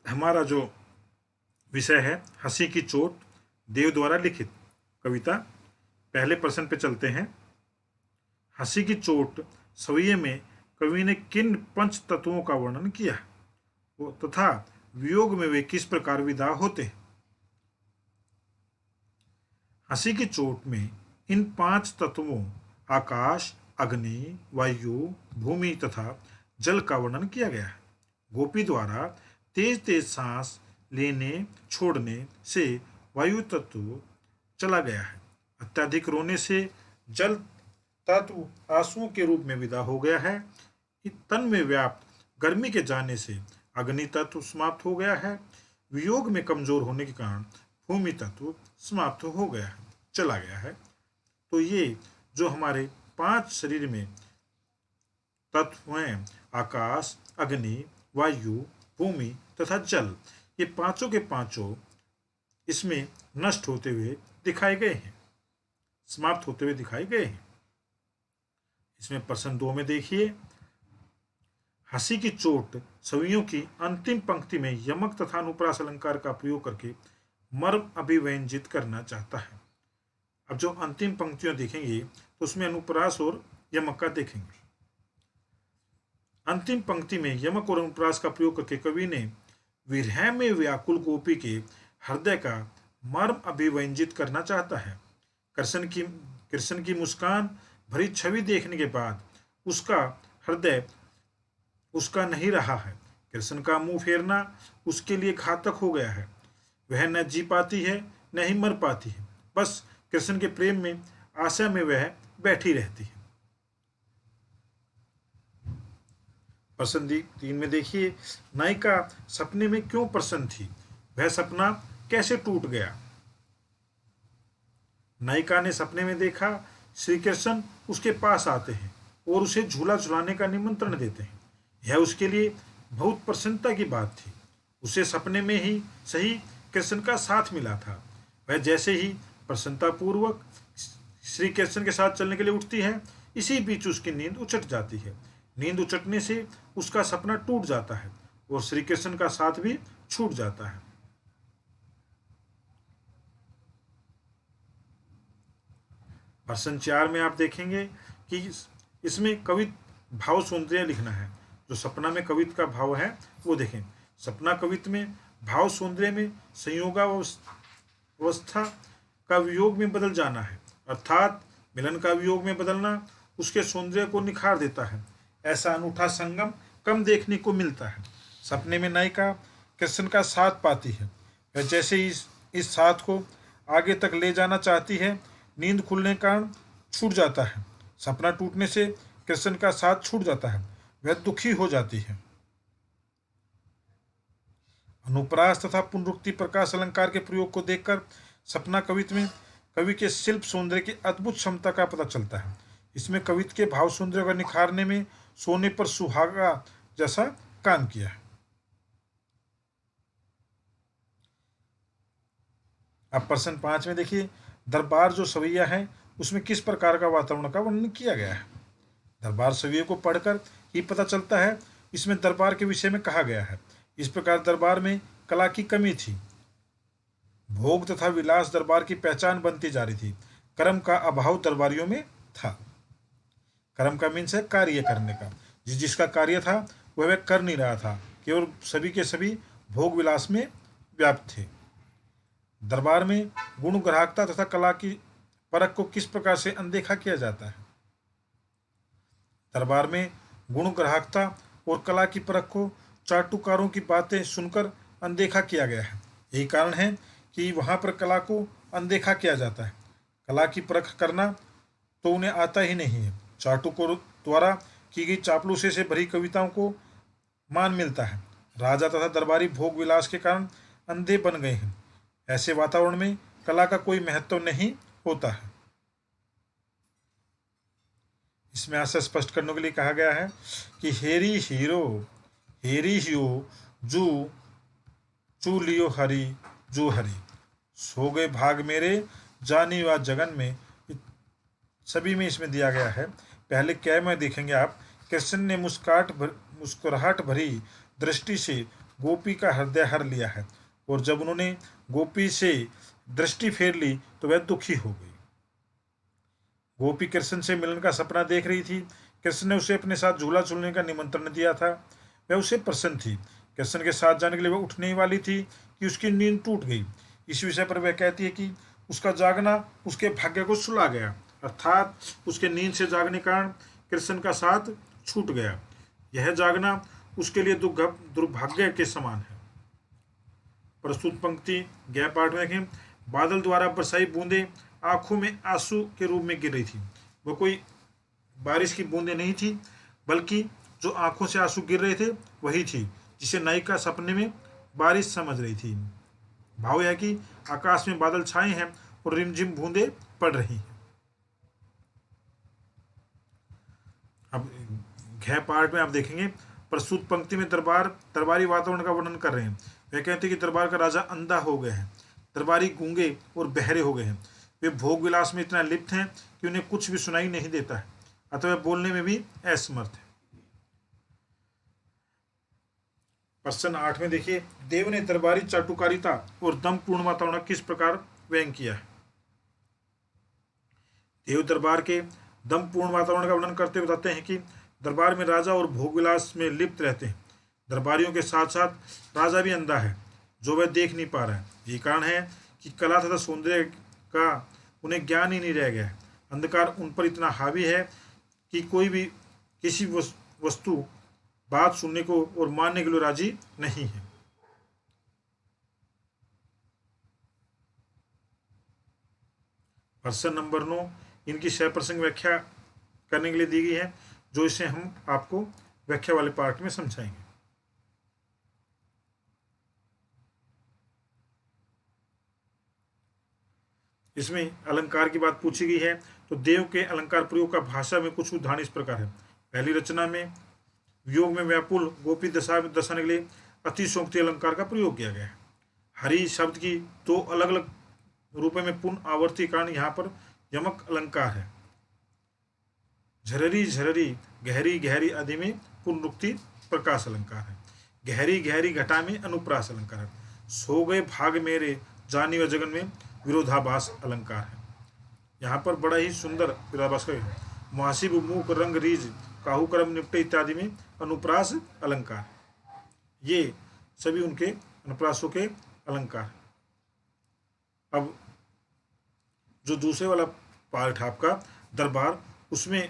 हमारा जो विषय है हंसी की चोट, देव द्वारा लिखित कविता। पहले प्रश्न पे चलते हैं। हंसी की चोट सविये में कवि ने किन पंच तत्वों का वर्णन किया वो तथा वियोग में वे किस प्रकार विदा होते हैं। हंसी की चोट में इन पांच तत्वों आकाश, अग्नि, वायु, भूमि तथा जल का वर्णन किया गया है। गोपी द्वारा तेज तेज सांस लेने छोड़ने से वायु तत्व चला गया है। अत्यधिक रोने से जल तत्व आंसुओं के रूप में विदा हो गया है। तन में व्याप्त गर्मी के जाने से अग्नि तत्व समाप्त हो गया है। वियोग में कमजोर होने के कारण भूमि तत्व समाप्त हो गया है, चला गया है। तो ये जो हमारे पांच शरीर में तत्व हैं, आकाश, अग्नि, वायु, भूमि तथा जल, ये पांचों के पांचों इसमें नष्ट होते हुए दिखाए गए हैं, समाप्त होते हुए दिखाए गए हैं। इसमें प्रश्न 2 में देखिए, हंसी की चोट सवियों की अंतिम पंक्ति में यमक तथा अनुप्रास अलंकार का प्रयोग करके मर्म अभिव्यंजित करना चाहता है। अब जो अंतिम पंक्तियां देखेंगे तो उसमें अनुप्रास और यमक का देखेंगे। अंतिम पंक्ति में यमक और अनुप्रास का प्रयोग करके कवि ने विरह में व्याकुल गोपी के हृदय का मर्म अभिव्यंजित करना चाहता है। कृष्ण की मुस्कान भरी छवि देखने के बाद उसका हृदय उसका नहीं रहा है। कृष्ण का मुंह फेरना उसके लिए घातक हो गया है। वह न जी पाती है न ही मर पाती है, बस कृष्ण के प्रेम में आशा में वह बैठी रहती है। प्रसन्न 3 में देखिए, नायिका सपने में क्यों प्रसन्न थी, वह सपना कैसे टूट गया। नायिका ने सपने में देखा श्री कृष्ण उसके पास आते हैं और उसे झूला झुलाने का निमंत्रण देते हैं। यह उसके लिए बहुत प्रसन्नता की बात थी। उसे सपने में ही सही कृष्ण का साथ मिला था। वह जैसे ही प्रसन्नता पूर्वक श्री कृष्ण के साथ चलने के लिए उठती है, इसी बीच उसकी नींद उचट जाती है। नींद उचटने से उसका सपना टूट जाता है और श्री कृष्ण का साथ भी छूट जाता है। प्रश्न 4 में आप देखेंगे कि इसमें कवित भाव सौंदर्य लिखना है। जो सपना में कवित का भाव है वो देखें। सपना कवित में भाव सौंदर्य में संयोगावस्था का वियोग में बदल जाना है, अर्थात मिलन का वियोग में बदलना उसके सौंदर्य को निखार देता है। ऐसा अनूठा संगम कम देखने को मिलता है। सपने में नायिका कृष्ण का साथ पाती है। वह जैसे ही इस साथ को आगे तक ले जाना चाहती है, नींद खुलने के कारण छूट जाता है। सपना टूटने से कृष्ण का साथ छूट जाता है, वह दुखी हो जाती है। अनुप्रास तथा पुनरुक्ति प्रकाश अलंकार के प्रयोग को देखकर सपना कवित्व में कवि के शिल्प सौंदर्य की अद्भुत क्षमता का पता चलता है। इसमें कवित्व के भाव सौंदर्य को निखारने में सोने पर सुहागा जैसा काम किया है। अब प्रश्न 5 में देखिए, दरबार जो सवैया है उसमें किस प्रकार का वातावरण का वर्णन किया गया है। दरबार सवैये को पढ़कर ही पता चलता है इसमें दरबार के विषय में कहा गया है। इस प्रकार दरबार में कला की कमी थी। भोग तथा विलास दरबार की पहचान बनती जा रही थी। कर्म का अभाव दरबारियों में था। कर्म का मीन्स है कार्य करने का। जिसका कार्य था वह कर नहीं रहा था, केवल सभी के सभी भोग विलास में व्याप्त थे। दरबार में गुण ग्राहकता तथा कला की परख को किस प्रकार से अनदेखा किया जाता है। दरबार में गुण ग्राहकता और कला की परख को चाटुकारों की बातें सुनकर अनदेखा किया गया है। यही कारण है कि वहाँ पर कला को अनदेखा किया जाता है। कला की परख करना तो उन्हें आता ही नहीं है। चाटुकारों द्वारा की गई चापलूसी से भरी कविताओं को मान मिलता है। राजा तथा दरबारी भोग विलास के कारण अंधे बन गए हैं। ऐसे वातावरण में कला का कोई महत्व नहीं होता है। इसमें आशा स्पष्ट करने के लिए कहा गया है कि हेरी हियो जू चू लियो हरी जू हरी, सो गए भाग मेरे जानी व जगन में। सभी में इसमें दिया गया है। पहले क्या में देखेंगे आप, कृष्ण ने मुस्कुराहट भरी दृष्टि से गोपी का हृदय हर लिया है। और जब उन्होंने गोपी से दृष्टि फेर ली तो वह दुखी हो गई। गोपी कृष्ण से मिलन का सपना देख रही थी। कृष्ण ने उसे अपने साथ झूला झूलने का निमंत्रण दिया था। वह उसे प्रसन्न थी। कृष्ण के साथ जाने के लिए वह उठने ही वाली थी कि उसकी नींद टूट गई। इस विषय पर वह कहती है कि उसका जागना उसके भाग्य को सुला गया, अर्थात उसके नींद से जागने के कारण कृष्ण का साथ छूट गया। यह जागना उसके लिए दुर्भाग्य के समान है। प्रस्तुत पंक्ति गैप पार्ट में देखें। बादल द्वारा बरसाई बूंदे आंखों में आंसू के रूप में गिर रही थी। वो कोई बारिश की बूंदें नहीं थी, बल्कि जो आंखों से आंसू गिर रहे थे वही थी जिसे नायिका सपने में बारिश समझ रही थी। भाव यह कि आकाश में बादल छाए हैं और रिमझिम बूंदें पड़ रही हैं। अब घ पार्ट में आप देखेंगे प्रस्तुत पंक्ति में दरबारी वातावरण का वर्णन कर रहे हैं। वह कहते हैं कि दरबार का राजा अंधा हो गए हैं, दरबारी गूंगे और बहरे हो गए हैं। वे भोग विलास में इतना लिप्त हैं कि उन्हें कुछ भी सुनाई नहीं देता है, अतः वह बोलने में भी असमर्थ है। प्रश्न 8 में देखिए, देव ने दरबारी चाटुकारिता और दमपूर्ण वातावरण किस प्रकार व्यंग किया है। देव दरबार के दमपूर्ण वातावरण का वर्णन करते हुए बताते हैं कि दरबार में राजा और भोगविलास में लिप्त रहते हैं। दरबारियों के साथ साथ राजा भी अंधा है, जो वह देख नहीं पा रहा है। यही कारण है कि कला तथा सौंदर्य का उन्हें ज्ञान ही नहीं रह गया है। अंधकार उन पर इतना हावी है कि कोई भी किसी वस्तु बात सुनने को और मानने के लिए राजी नहीं है। प्रश्न नंबर 9 इनकी सप्रसंग व्याख्या करने के लिए दी गई है, जो इसे हम आपको व्याख्या वाले पार्ट में समझाएंगे। इसमें अलंकार की बात पूछी गई है, तो देव के अलंकार प्रयोग का भाषा में कुछ उदाहरण इस प्रकार है। पहली रचना में वियोग में व्याकुल गोपी दशा में दर्शाने के लिए अतिशोक्ति अलंकार का प्रयोग किया गया है। हरि शब्द की दो अलग अलग रूपों में पुनः आवर्ती कारण यहाँ पर यमक अलंकार है। झररी झररी गहरी गहरी आदि में पुनरुक्ति प्रकाश अलंकार है। गहरी गहरी घटा में अनुप्रास अलंकार है। सो गए भाग मेरे जानी व जगन में विरोधाभास अलंकार है। यहाँ पर बड़ा ही सुंदर विरोधाभास का मुहासिब मूक रंग रीज काहू कर्म निपटे इत्यादि में अनुप्रास अलंकार। ये सभी उनके अनुप्रासों के अलंकार। अब जो दूसरे वाला पार्ट है आपका दरबार, उसमें